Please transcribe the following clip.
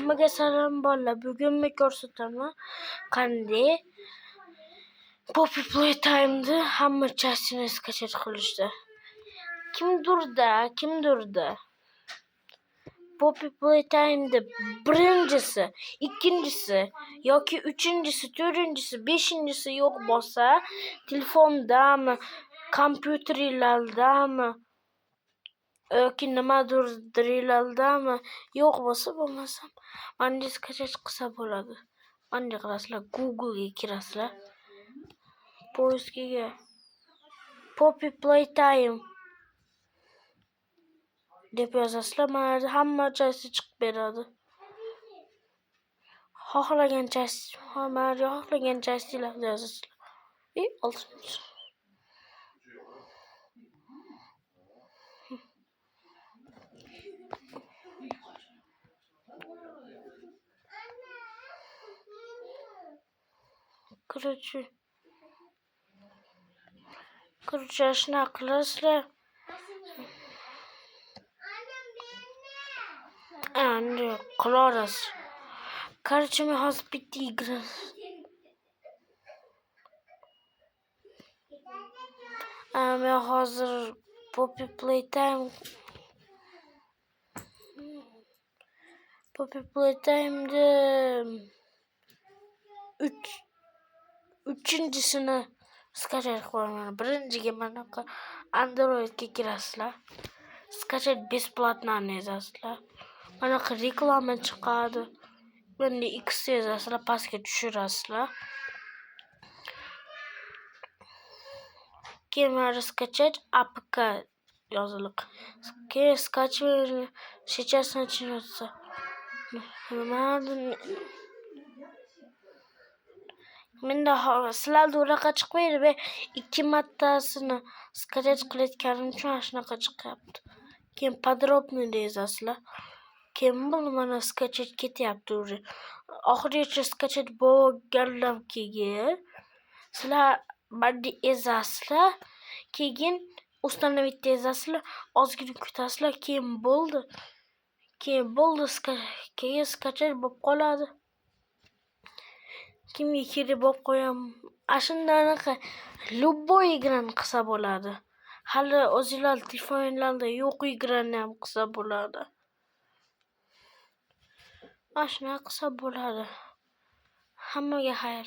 Hammaga salom bolalar. Bugun men ko'rsataman qanday Poppy Playtime'da hamma частini skачать qilishdi. Kimdirda Poppy Playtime'da birinchisi, ikkinchisi yoki uchinchisi, to'rtinchisi, beshinchisi yo'q bo'lsa, telefondami, kompyuterlardami yoki nimadirlardami yo'q bo'lmasam, mana skачать qilsa bo'ladi. Mana qilasizlar, Google'ga kirasizlar. Poiskiga Poppy Playtime deb yozasizlar, mana hamma части chiqib beradi. Xohlagan частilarni yozasizlar. Oltinchi. Короче, shunaqa qilasizlar. Endi qilaverasiz. Короче, men hozir bitta igra men hozir Poppy Playtime'da uchinchisini skачать qilaman. Birinchiga manaqa Androidga kirasizlar. Skачать бесплатно yozasizlar. Manaqa reklama chiqadi. Bunda X yozasizlar, pastga tushirasizlar. Keyin mana skачать APK yoziliq. Keyin скачивание сейчас начнется. Menda sizlarda unaqa chiqmaydi. Men 2 martasini skачать qilayotganim uchun shunaqa chiqyapti. Keyin подробно yozasizlar. Keyin mana skачать ketyapti уже. Oxirigacha skачать bo'lgandan keyin sizlar mana ezasizlar. Keyin установить yozasizlar. Ozgina kutasizlar, keyin bo'ldi. Keyin skачать bo'lib qoladi. Kimga kerak bo'lib qo'yam. Ashundaqa любой igrani qilsa bo'ladi. Hali o'zingizlar telefoningizda yo'q igrani ham qilsa bo'ladi. Mana shunaqa qilsa bo'ladi. Hammaga xayr.